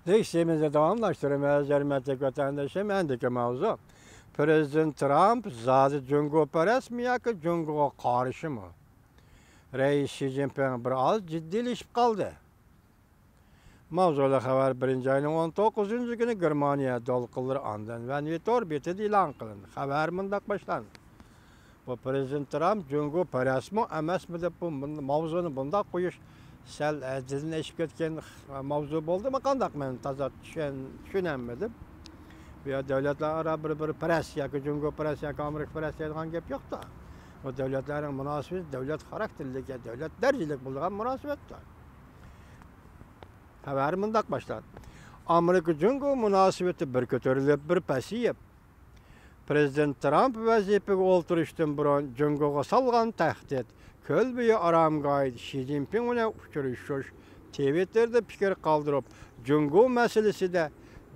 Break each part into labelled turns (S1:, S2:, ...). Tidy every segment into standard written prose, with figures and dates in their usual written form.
S1: Değişimizi tamamlaştırmaya hürmetli vatandaşım endiki mavzu. Prezident Trump zazı Cungo-perest mi yoki Cungo'ga qarshi mi? Reis Xi Jinping biraz jiddiyleşip kaldı. Mavzuli xabar 1 ayning 19 günü Germaniya dolqinlar andan va Nitor betida e'lon qilindi. Xabar mundaq boshlandi. Bu Prezident Trump Cungo-perest mi emasmi deb bu mavzuni bundaq qo'yish sal jizlashib ketgan mavzu bo'ldimi? Qandaq men toza tushunolmadim. Bu davlatlararo bir perest yoki Cungo-perest yoki Amerika-perest deydigan gap yo'q-da. Bu davlatlarning munosabati davlat xarakterlik, davlat darajalik bo'lgan munosabatdir. Xabar mundaq boshlandi. Amerika-Cungo munosabati bir ko'tarilib, bir pasayib. Prezident Trump vazifaga o'ltirishdan burun Cungo'ga solgan tahdid, ko'lbiyi aramgoy Xi Jinping bilan uchrashish, Twitterda fikr qoldirib, Cungo masalasida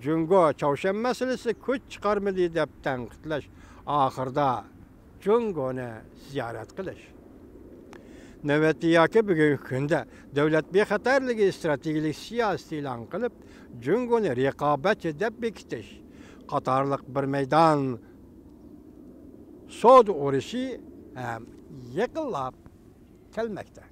S1: Cungo Chavshan masalasi kuch chiqarmadi deb tanqidlash, oxirida Cungo'ni ziyorat qilish. Navbatdagi bugungi kunda davlat bexatarligi strategik siyosat e'lon qilib, Cungo'ni raqobatchi deb bekitish qatorliq bir maydon savdo urushi yaqinlab kelmoqda.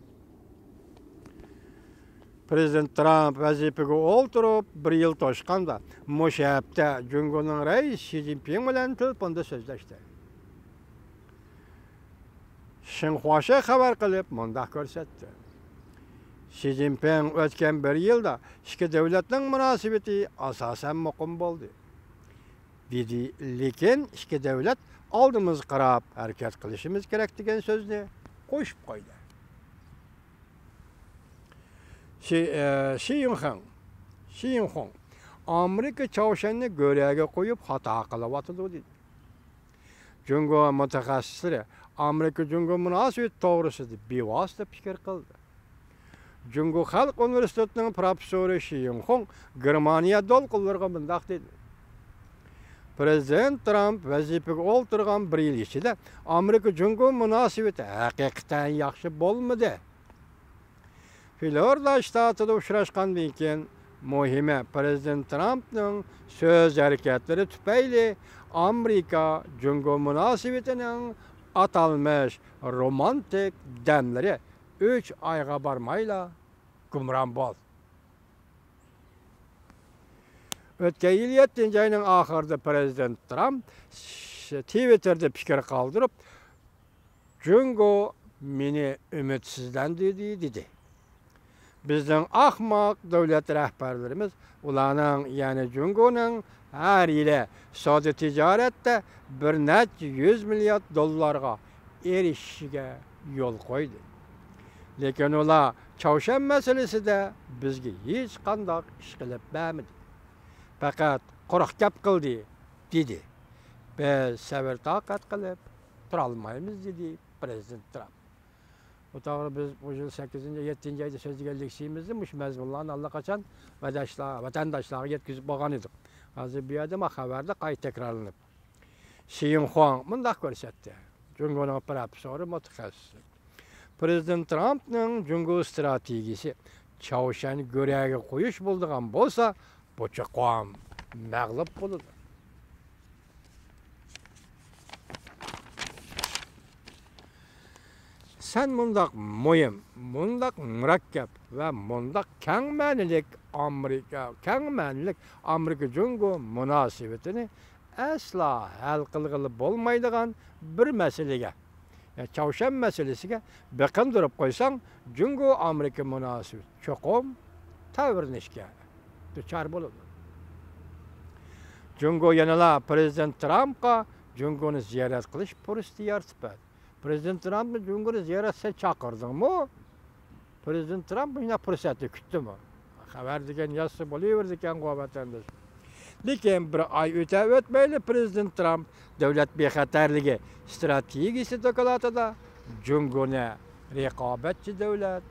S1: Prezident Trump vazifaga o'ltirib 1 yil to'shqanda mushabda Cungo'ning raisi Xi Jinping bilan telefonda so'zlashdi. Xinhua xabar qilib mundaq ko'rsatdi. Xi Jinping o'tgan 1 yilda ikki davlatning munosabati asosan muqim bo'ldi. Dedi, lekin ikki davlat oldimiz qarab harakat qilishimiz kerak degan so'zni qo'shib qo'ydi. Xi Jinping Amerika Chavshanni go'raga qo'yib xato qilyotdi dedi. Cungo mutaxassislari Amerika-Cungo munosabati to'g'risida bevosita fikr qildi. Cungo Xalq universitetining professori Xi Jinping Germaniya dolqinlariga mundaq dedi. Prezident Trump vazifaga o'ltirgan 1 yil ichida Amerika-Cungo munosabati haqiqatan yaxshi bo'lmadi. Florida shtatida uchrashgandan keyin muhimi Prezident Trumpning so'z harakatlari tufayli Amerika-Cungo munosabatining atalmış romantik damlari 3 oyga bormayla gumron bo'ldi. O'tgan yil 7 ayning oxirida Prezident Trump Twitterda fikr qoldirib, Cungo meni umidsizlantirdi dedi. Bizning ahmoq davlat rahbarlarimiz ularning, ya'ni Cungo'ning har yili savdo tijoratda bir necha 100 milliard dollarga erishishiga yo'l qo'ydi. Lekin ular Chavshan masalasida bizga hech qanday ish qilib bermadi. Faqat quruq gap qildi dedi. Biz sabr toqat qilib tura olmaymiz dedi Prezident Trump. Bu to'g'ri biz bu yil 8-7 oyda so'zlaganligimizni mush mazmunlarni allaqachon vatandoshlarga yetkazib bo'lgan edik. Hozir bu yerda xabarda qayta takrorlanib. Xi Jinping mundaq ko'rsatdi. Cungo'ning professori mutaxassis. Prezident Trumpning Cungo strategiyasi Chavshanni go'raga qo'yish bo'lgan bo'lsa, bu chiqam mag'lub bo'ladi. Sen mundaq muhim, mundaq murakkab va mundaq keng ma'nilik Amerika-Cungo munosabatini asla hal qilg'ili bo'lmaydigan bir masalaga, Chavshan masalasiga beqindirib qo'ysang, Cungo Amerika munosabati cho'qim ta'virnishga duchor bo'ladi. Cungo yanala Prezident Trumpga Cungoni ziyorat qilish fursati yaratdi. Prezident Trumpni Cungo'ni ziyoratga chaqirdingmi? Prezident Trump buni fursatni kutdimi? Xabar degan yozsa bo'laverdi ekan vatandosh. Lekin bir oy o'tmayli Prezident Trump davlat bexatarligi strategiyasi dokolatida Cungo'ni raqobatchi davlat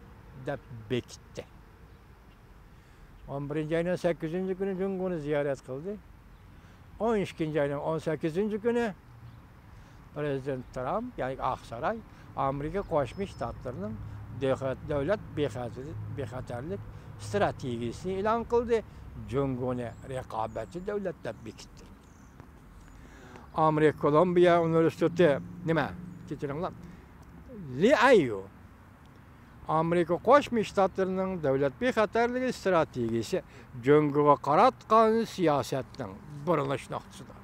S1: deb bekitdi. 11 ayning 8-kuni Cungo'ni ziyorat qildi. 12 ayning 18-kuni Prezident Trump, ya'ni Amerika Qo'shma Shtatlarining davlat bexatarlik strategiyasini e'lon qildi. Jungoni raqobatchi davlat deb bekitdi. Amerika Kolumbiya universiteti nima? Kechiringlar. Liayo Amerika Qo'shma Shtatlarining davlat bexatarligi strategiyasi jungoga qaratgan siyosatning burilish nuqtasidir.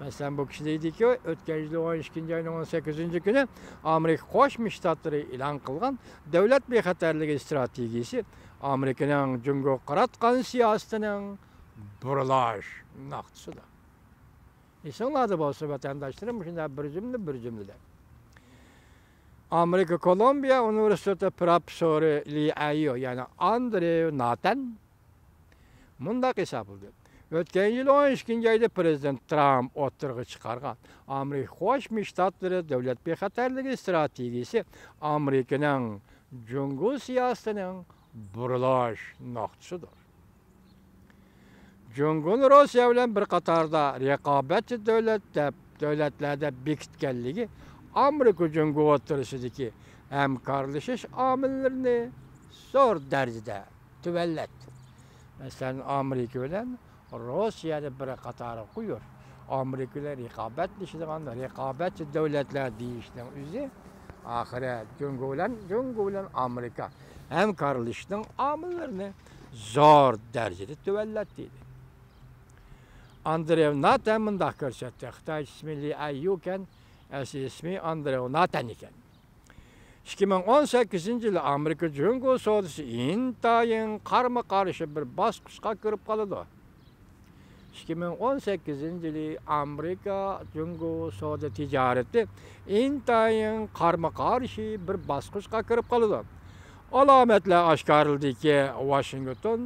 S1: Masalan, bu kishi deydiki, o'tgan yil 12-oyning 18-kuni Amerika Qo'shma Shtatlari e'lon qilgan davlat bexatarligi strategiyasi Amerikaning jungoga qaratgan siyosatining burilish nuqtasidir. Esinglarda bo'lsa, vatandoshlarım, shunday bir jumlada. Amerika Kolumbiya universiteti professori Liayo, ya'ni Andrew Nathan mundaq hisobladi. O'tgan yil 12-oyda prezident Trump o'tirg'i chiqargan Amerika Qo'shma Shtatlari davlat bexatarligi strategiyasi Amerikaning jungo siyosatining burilish nuqtasidir. Jungoni Rossiya bilan bir qatorda raqobatchi davlatlarda bekitganligi Amerika jungo o'rtasidagi hamkorlashish omillarini zo'r darajada tuvallatdi. Masalan, Amerika bilan Rossiyani bir qatori qo'yur. Amerika bilan raqobatlashadigan raqobatchi davlatlar deyishning o'zi oxiri jungo bilan Amerika hamkorlashishning omillarini zo'r darajada tuvallatdi. Andrew Nathan mundaq ko'rsatdi. Xitoy ismli ayyukan, asli ismi Andrew Nathan ekan. 2018-yili Amerika jungo savdosi intayin qarama-qarshi bir bosqichga kirib qoldi. 2018-yili Amerika jungo savdo tijorati intayin qarama-qarshi bir bosqichga kirib qoldi. Alomatlar oshkorildiki, Washington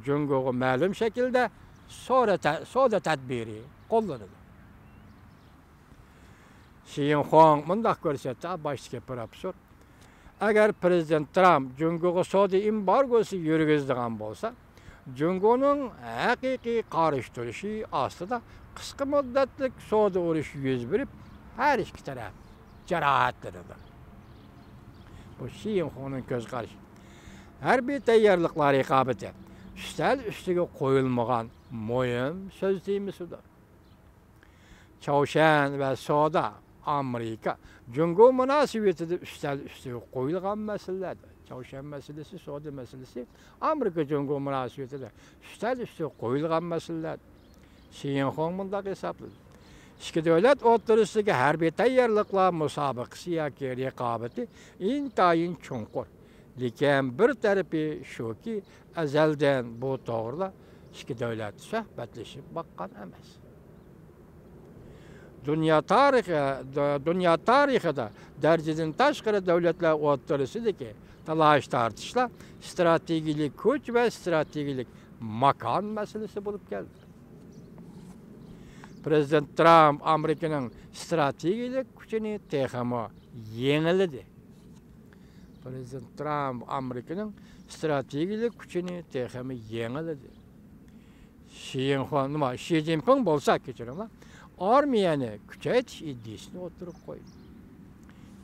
S1: jungoga ma'lum shaklda savdo tadbiri qo'llanadi. Xinjiang mundaq ko'rsatdi, boshqa professor. Agar prezident Trump jungoga savdo embargosi yurgizadigan bo'lsa, jungoning haqiqiy qarshi ostida qisqa muddatlik savdo urushi yuz berib, har ikki taraf jarohatlanadi. Bu Xinjiangning ko'z qarashi. Harbiy tayyorliklar raqobati üstel üstüge qo'yilmagan muhim so'z deymisidir. Çavuşan ve Soda Amerika jungo munosabatida üstel üstüge qo'yilgan masalalar. Çavuşan meselesi, Soda meselesi Amerika jungo munosabatida üstel üstüge qo'yilgan masalalar. Xinjiang mundaq hisobladi. İki davlat o'rtasidagi harbiy tayyorliklar musobaqasi yoki raqobati intayin chunqur. Lekin bir tarafi shuki, azaldan bu to'g'rida ikki davlat suhbatlashib boqqan emas. Dünya tarixida darajadan tashqari davlatlar o'rtasidagi talash tortishlar strategik kuch va strategik makon masalasi bo'lib keldi. Prezident Trump Amerikaning strategik kuchini texmo yengildi. Prezident Trump Amerikaning strategik kuchini texmo yengildi. Xi Jinping bo'lsa, kechiringlar, armiyani kuchaytirish iddiasini o'tirib qo'ydi.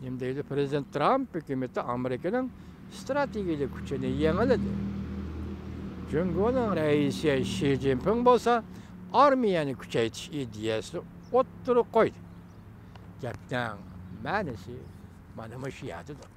S1: Nima deydi? Prezident Trump hukumati Amerikaning strategik kuchini yengildi. Jungoning raisi Xi Jinping bo'lsa, armiyani kuchaytirish iddiasini o'tirib qo'ydi. Gapning ma'nosi mana shu yerdadir.